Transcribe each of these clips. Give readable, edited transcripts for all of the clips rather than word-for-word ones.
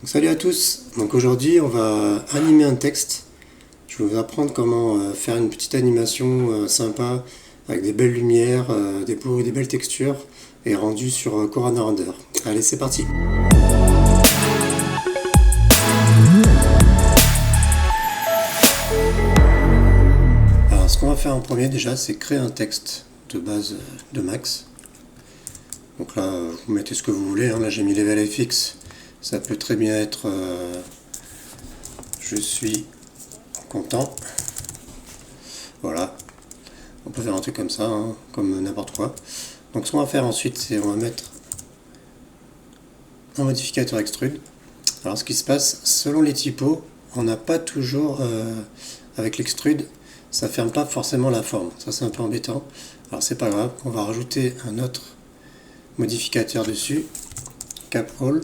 Salut à tous, donc aujourd'hui on va animer un texte. Je vais vous apprendre comment faire une petite animation sympa avec des belles lumières, des belles textures et rendu sur Corona Render. Allez, c'est parti. Alors ce qu'on va faire en premier déjà, c'est créer un texte de base de Max. Donc là vous mettez ce que vous voulez, hein. Là j'ai mis level FX. Ça peut très bien être je suis content. Voilà. On peut faire un truc comme ça, hein, comme n'importe quoi. Donc ce qu'on va faire ensuite, c'est on va mettre un modificateur extrude. Alors ce qui se passe, selon les typos, on n'a pas toujours, avec l'extrude, ça ferme pas forcément la forme. Ça c'est un peu embêtant. Alors c'est pas grave, on va rajouter un autre modificateur dessus, cap all,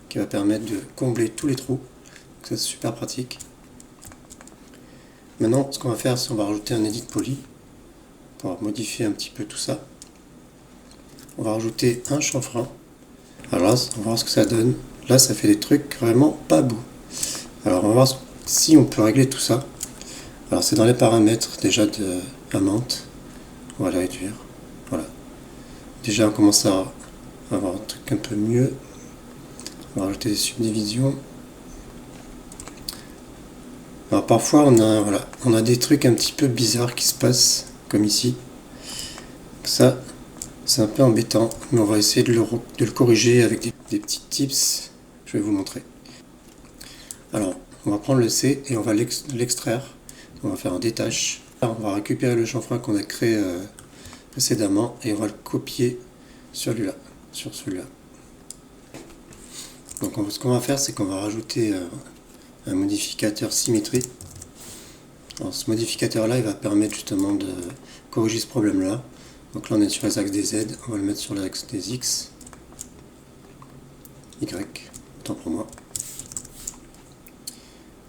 qui va permettre de combler tous les trous. Donc ça c'est super pratique. Maintenant ce qu'on va faire, c'est on va rajouter un edit poly pour modifier un petit peu tout ça. On va rajouter un chanfrein. Alors là, on va voir ce que ça donne. Là, ça fait des trucs vraiment pas beaux. Alors, on va voir si on peut régler tout ça. Alors, c'est dans les paramètres déjà de la menthe. On va les réduire. Voilà. Déjà, on commence à avoir un truc un peu mieux. On va rajouter des subdivisions. Alors, parfois, on a des trucs un petit peu bizarres qui se passent, comme ici. Ça, c'est un peu embêtant, mais on va essayer de le corriger avec des petits tips. Je vais vous montrer. Alors, on va prendre le C et on va l'extraire. On va faire un détache. On va récupérer le chanfrein qu'on a créé précédemment et on va le copier sur celui-là. Donc ce qu'on va faire, c'est qu'on va rajouter un modificateur symétrie. Alors ce modificateur-là, il va permettre justement de corriger ce problème-là. Donc là, on est sur les axes des Z, on va le mettre sur l'axe des X, Y, autant pour moi.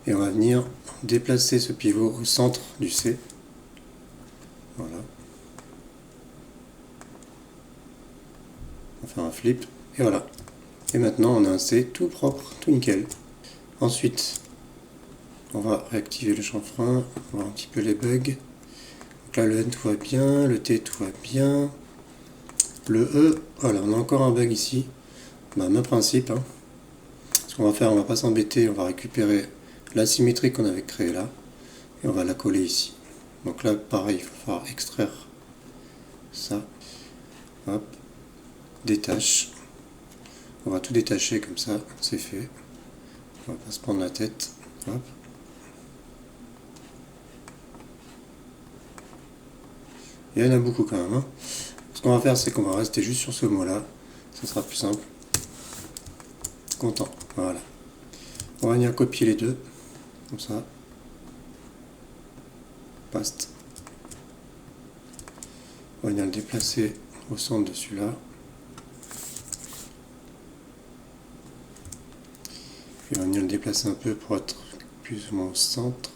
Et on va venir déplacer ce pivot au centre du C. Voilà. On va faire un flip, et voilà. Et maintenant, on a un C tout propre, tout nickel. Ensuite, on va réactiver le chanfrein, on va voir un petit peu les bugs. Donc là, le N tout va bien, le T tout va bien. Le E, voilà, on a encore un bug ici. Bah, même principe. Hein. Ce qu'on va faire, on va pas s'embêter, on va récupérer la symétrie qu'on avait créée là. Et on va la coller ici. Donc là, pareil, il va falloir extraire ça. Hop, détache. On va tout détacher comme ça, c'est fait. On va pas se prendre la tête. Hop. Il y en a beaucoup quand même. Hein. Ce qu'on va faire, c'est qu'on va rester juste sur ce mot-là. Ça sera plus simple. Content. Voilà. On va venir copier les deux. Comme ça. Paste. On va venir le déplacer au centre de celui-là. Puis on va venir le déplacer un peu pour être plus ou moins au centre.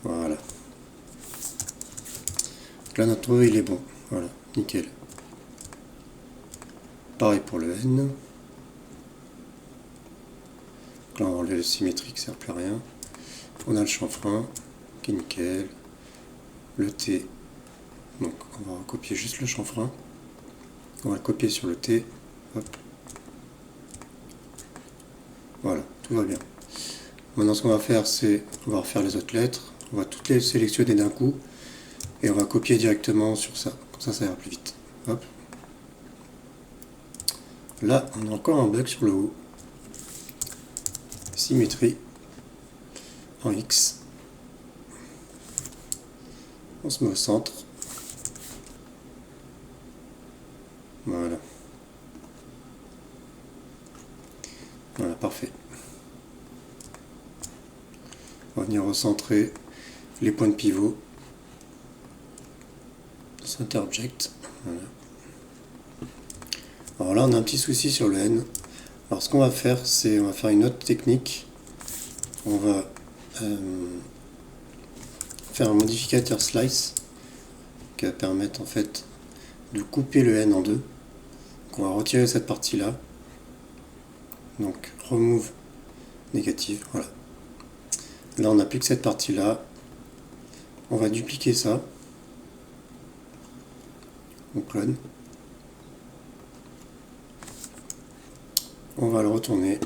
Voilà. Donc là, notre E, il est bon. Voilà, nickel. Pareil pour le N. Donc là, on va enlever le symétrique, ça ne sert plus à rien. On a le chanfrein, qui est nickel. Le T. Donc, on va copier juste le chanfrein. On va le copier sur le T. Hop. Voilà, tout va bien. Maintenant, ce qu'on va faire, c'est on va refaire les autres lettres. On va toutes les sélectionner d'un coup. Et on va copier directement sur ça. Comme ça ira plus vite. Hop. Là, on a encore un bug sur le haut. Symétrie en X. On se met au centre. Voilà. Voilà, parfait. On va venir recentrer les points de pivot. Center Object. Voilà. Alors là, on a un petit souci sur le N. Alors ce qu'on va faire, c'est on va faire une autre technique. On va faire un modificateur slice qui va permettre en fait de couper le N en deux. Donc on va retirer cette partie-là. Donc remove négative, voilà. Là on n'a plus que cette partie là. On va dupliquer ça. On clone. On va le retourner.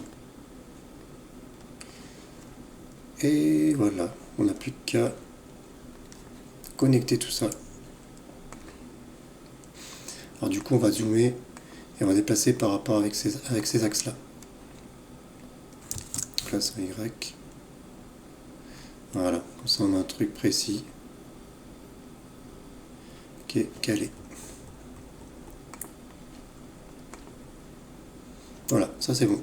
Et voilà, on n'a plus qu'à connecter tout ça. Alors du coup on va zoomer et on va déplacer par rapport avec ces axes là. Place un Y. Voilà, comme ça on a un truc précis qui est calé. Voilà, ça c'est bon.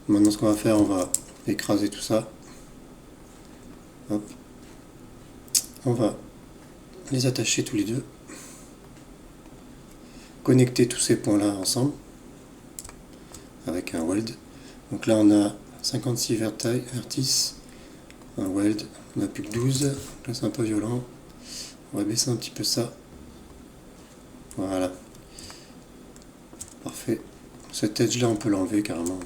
Maintenant ce qu'on va faire, on va écraser tout ça. Hop. On va les attacher tous les deux. Connecter tous ces points là ensemble avec un weld. Donc là on a 56 vertices, un weld, on n'a plus que 12. Donc là c'est un peu violent. On va baisser un petit peu ça. Voilà. Parfait. Cet edge là on peut l'enlever carrément.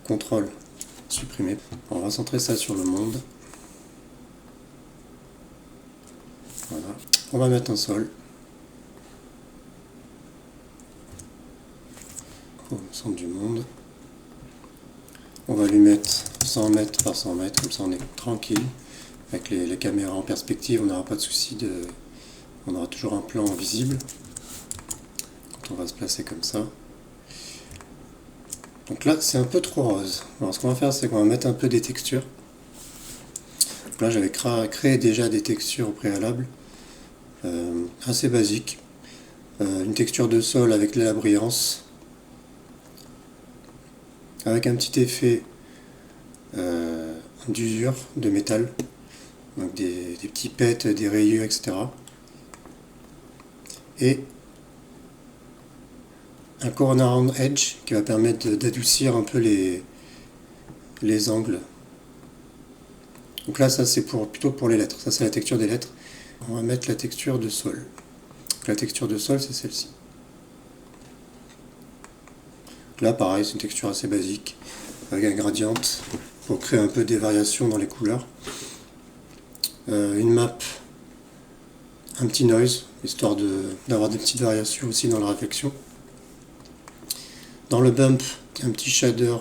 CTRL, supprimer. On va centrer ça sur le monde. Voilà. On va mettre un sol. Au centre du monde. On va lui mettre 100 mètres par 100 mètres, comme ça on est tranquille. Avec les caméras en perspective, on n'aura pas de souci de... On aura toujours un plan visible. Quand on va se placer comme ça. Donc là, c'est un peu trop rose. Alors ce qu'on va faire, c'est qu'on va mettre un peu des textures. Donc là, j'avais créé déjà des textures au préalable. Assez basiques. Une texture de sol avec de la brillance. Avec un petit effet d'usure de métal. Donc des petits pets, des rayures, etc. Et un corner round edge qui va permettre d'adoucir un peu les angles. Donc là, ça c'est plutôt pour les lettres. Ça c'est la texture des lettres. On va mettre la texture de sol. Donc, la texture de sol, c'est celle-ci. Là, pareil, c'est une texture assez basique avec un gradient pour créer un peu des variations dans les couleurs. Une map, un petit noise, histoire d'avoir des petites variations aussi dans la réflexion. Dans le bump, un petit shader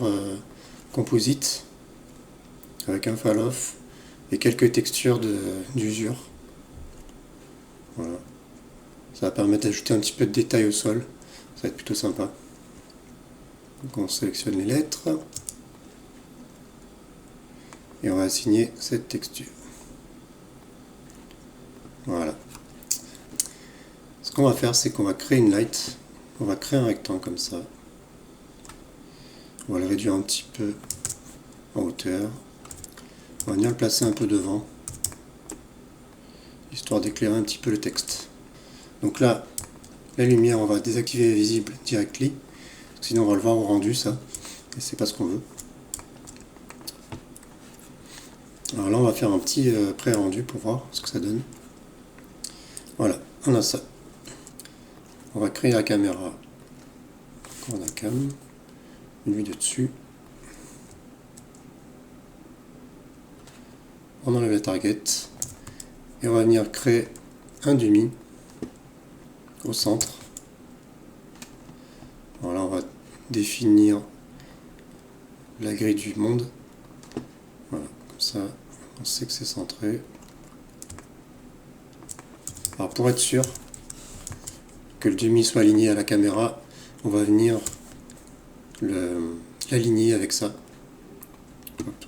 composite avec un fall off et quelques textures d'usure. Voilà. Ça va permettre d'ajouter un petit peu de détail au sol. Ça va être plutôt sympa. Donc on sélectionne les lettres et on va assigner cette texture. Voilà. Ce qu'on va faire, c'est qu'on va créer une light. On va créer un rectangle comme ça. On va le réduire un petit peu en hauteur. On va venir le placer un peu devant, histoire d'éclairer un petit peu le texte. Donc là, la lumière, on va désactiver visible directly. Sinon, on va le voir au rendu, ça. Et c'est pas ce qu'on veut. Alors là, on va faire un petit pré-rendu pour voir ce que ça donne. Voilà, on a ça. On va créer la caméra. On a cam. Lui de dessus. On enlève la target. Et on va venir créer un dummy au centre. Voilà, on va définir la grille du monde. Voilà, comme ça, on sait que c'est centré. Alors pour être sûr que le dummy soit aligné à la caméra, on va venir l'aligner avec ça. Hop.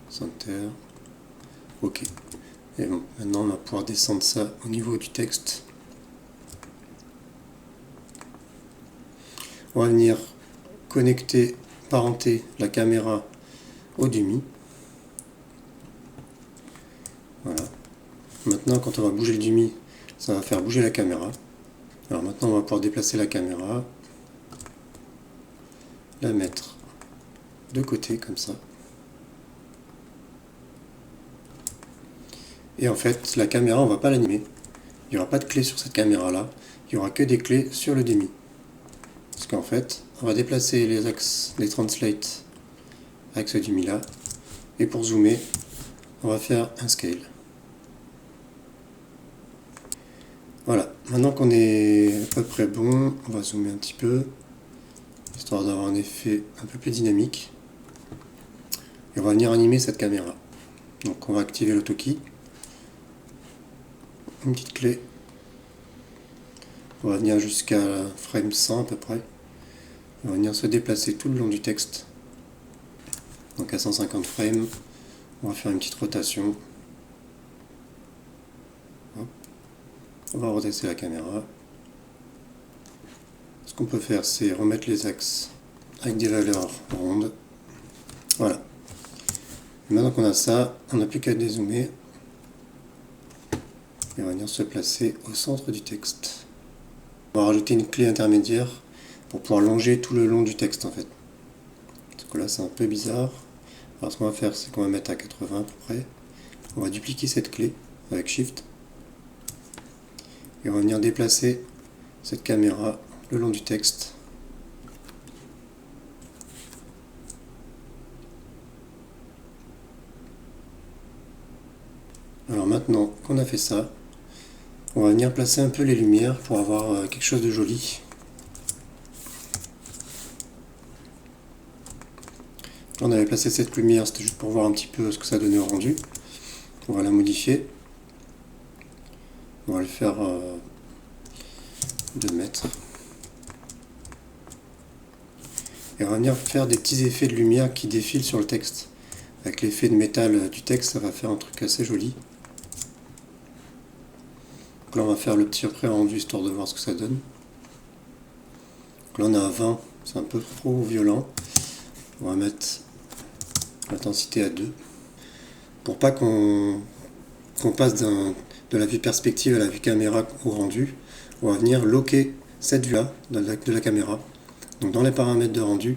Center. Ok. Et bon, maintenant on va pouvoir descendre ça au niveau du texte. On va venir connecter, parenter la caméra au dummy. Voilà. Maintenant, quand on va bouger le dummy, ça va faire bouger la caméra. Alors maintenant, on va pouvoir déplacer la caméra, la mettre de côté comme ça. Et en fait, la caméra, on ne va pas l'animer. Il n'y aura pas de clé sur cette caméra-là. Il n'y aura que des clés sur le dummy. qu'en fait, on va déplacer les axes des translates avec ceux du Mila. Et pour zoomer, on va faire un scale. Voilà, maintenant qu'on est à peu près bon, on va zoomer un petit peu, histoire d'avoir un effet un peu plus dynamique. Et on va venir animer cette caméra. Donc on va activer l'autokey. Une petite clé. On va venir jusqu'à frame 100 à peu près. On va venir se déplacer tout le long du texte. Donc à 150 frames, on va faire une petite rotation. Hop. On va redresser la caméra. Ce qu'on peut faire, c'est remettre les axes avec des valeurs rondes. Voilà. Et maintenant qu'on a ça, on n'a plus qu'à dézoomer. Et on va venir se placer au centre du texte. On va rajouter une clé intermédiaire pour pouvoir longer tout le long du texte en fait. Parce que là c'est un peu bizarre. Alors ce qu'on va faire, c'est qu'on va mettre à 80 à peu près. On va dupliquer cette clé avec Shift. Et on va venir déplacer cette caméra le long du texte. Alors maintenant qu'on a fait ça, on va venir placer un peu les lumières pour avoir quelque chose de joli. Là, on avait placé cette lumière, c'était juste pour voir un petit peu ce que ça donnait au rendu. On va la modifier. On va le faire 2 mètres. Et on va venir faire des petits effets de lumière qui défilent sur le texte. Avec l'effet de métal du texte, ça va faire un truc assez joli. Donc là, on va faire le petit pré-rendu histoire de voir ce que ça donne. Donc là, on a 20, c'est un peu trop violent. On va mettre l'intensité à 2. Pour pas qu'on passe de la vue perspective à la vue caméra au rendu, on va venir locker cette vue-là de la caméra. Donc dans les paramètres de rendu,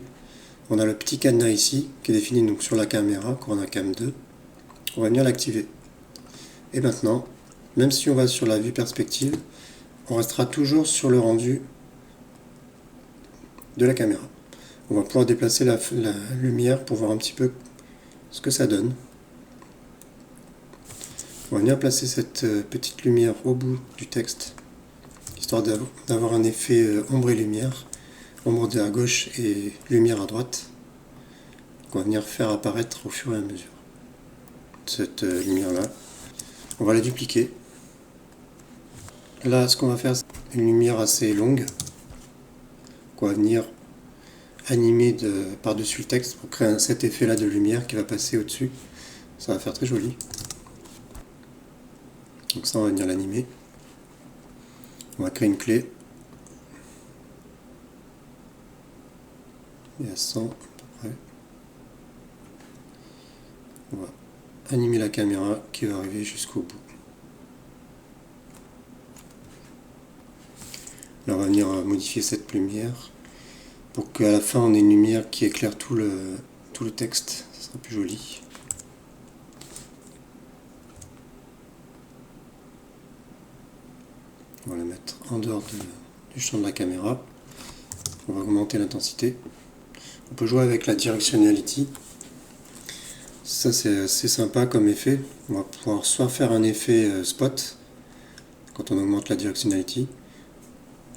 on a le petit cadenas ici qui est défini donc sur la caméra, Corona Cam 2. On va venir l'activer. Et maintenant, même si on va sur la vue perspective, on restera toujours sur le rendu de la caméra. On va pouvoir déplacer la lumière pour voir un petit peu ce que ça donne. On va venir placer cette petite lumière au bout du texte, histoire d'avoir un effet ombre et lumière, ombre à gauche et lumière à droite. On va venir faire apparaître au fur et à mesure cette lumière-là. On va la dupliquer. Là, ce qu'on va faire, c'est une lumière assez longue qu'on va venir animer par-dessus le texte pour créer cet effet-là de lumière qui va passer au-dessus. Ça va faire très joli. Donc ça, on va venir l'animer. On va créer une clé. Et à 100 à peu près. On va animer la caméra qui va arriver jusqu'au bout. Là, on va venir modifier cette lumière pour qu'à la fin, on ait une lumière qui éclaire tout le texte. Ça sera plus joli. On va la mettre en dehors du champ de la caméra. On va augmenter l'intensité. On peut jouer avec la directionality. Ça, c'est assez sympa comme effet. On va pouvoir soit faire un effet spot quand on augmente la directionality.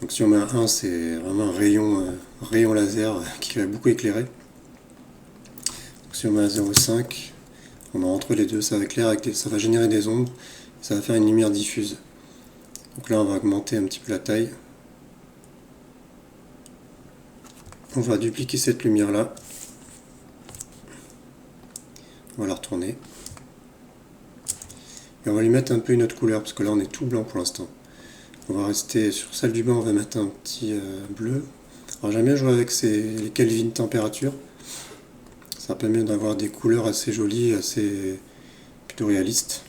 Donc si on met un 1, c'est vraiment un rayon laser qui va beaucoup éclairer. Donc si on met un 0,5, on a entre les deux, ça va éclairer, ça va générer des ombres, ça va faire une lumière diffuse. Donc là, on va augmenter un petit peu la taille. On va dupliquer cette lumière-là. On va la retourner. Et on va lui mettre un peu une autre couleur, parce que là, on est tout blanc pour l'instant. On va rester sur celle du bas, on va mettre un petit bleu. Alors j'aime bien jouer avec les Kelvin température. Ça permet d'avoir des couleurs assez jolies, assez plutôt réalistes.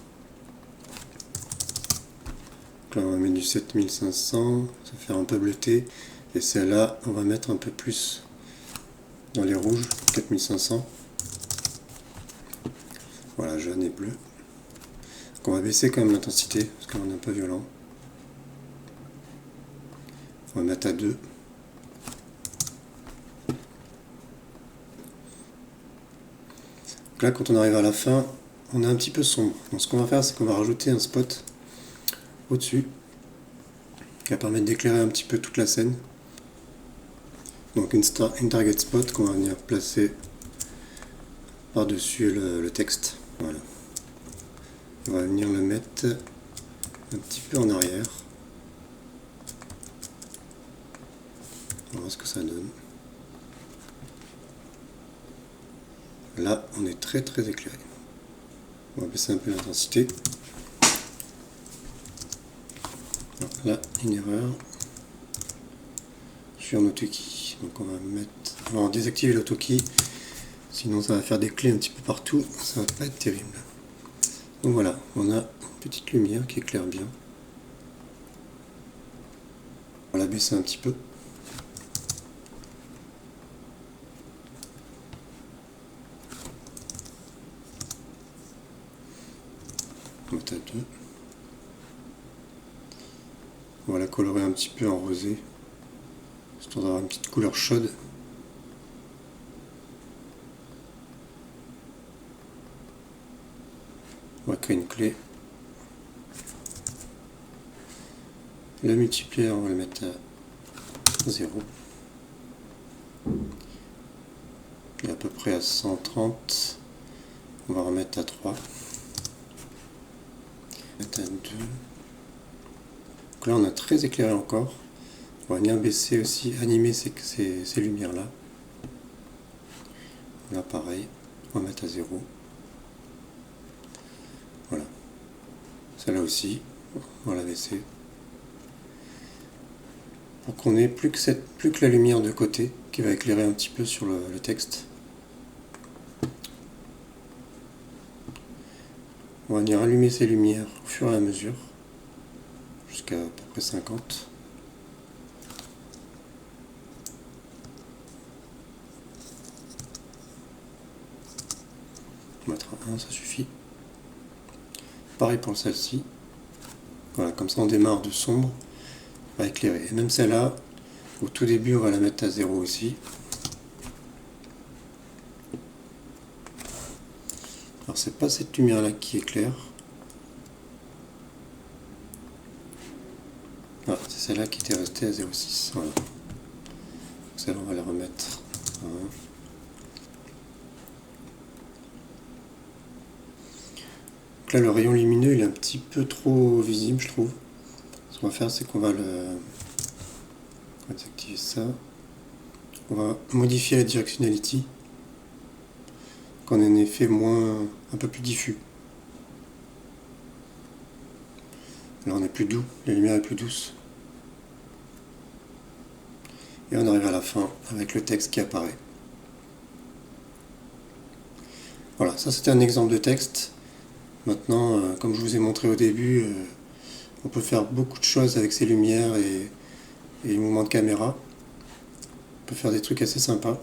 Donc là, on va mettre du 7500, ça fait un peu bleuté. Et celle-là, on va mettre un peu plus dans les rouges, 4500. Voilà, jaune et bleu. Donc on va baisser quand même l'intensité, parce qu'on est un peu violent. On va mettre à 2. Donc là, quand on arrive à la fin, on est un petit peu sombre. Donc ce qu'on va faire, c'est qu'on va rajouter un spot au-dessus qui va permettre d'éclairer un petit peu toute la scène. Donc une target spot qu'on va venir placer par-dessus le texte. Voilà. On va venir le mettre un petit peu en arrière. On va voir ce que ça donne. Là, on est très éclairé. On va baisser un peu l'intensité. Là, une erreur. Je suis en autokey. Donc on va désactiver l'autokey. Sinon ça va faire des clés un petit peu partout. Ça va pas être terrible. Donc voilà, on a une petite lumière qui éclaire bien. On va la baisser un petit peu. On va mettre à 2. On va la colorer un petit peu en rosé, histoire d'avoir une petite couleur chaude. On va créer une clé. Le multiplier, on va le mettre à 0. Et à peu près à 130. On va remettre à 3. Mettre à 2. Donc là on a très éclairé encore. On va venir baisser aussi, animer ces lumières là. Là pareil, on va mettre à 0. Voilà. Celle-là aussi, on va la baisser. Pour qu'on ait plus que la lumière de côté qui va éclairer un petit peu sur le texte. On va venir allumer ces lumières au fur et à mesure, jusqu'à peu près 50. On mettra 1, ça suffit. Pareil pour celle-ci. Voilà, comme ça on démarre de sombre, on va éclairer. Et même celle-là, au tout début, on va la mettre à 0 aussi. Alors c'est pas cette lumière là qui éclaire. Ah, c'est celle-là qui était restée à 0,6. Voilà. Celle-là on va la remettre à 1. Donc là le rayon lumineux il est un petit peu trop visible je trouve. Ce qu'on va faire c'est qu'on va désactiver ça. On va modifier la directionality. Qu'on ait un effet un peu plus diffus. Là on est plus doux, la lumière est plus douce. Et on arrive à la fin avec le texte qui apparaît. Voilà, ça c'était un exemple de texte. Maintenant, comme je vous ai montré au début, on peut faire beaucoup de choses avec ces lumières et les mouvements de caméra. On peut faire des trucs assez sympas.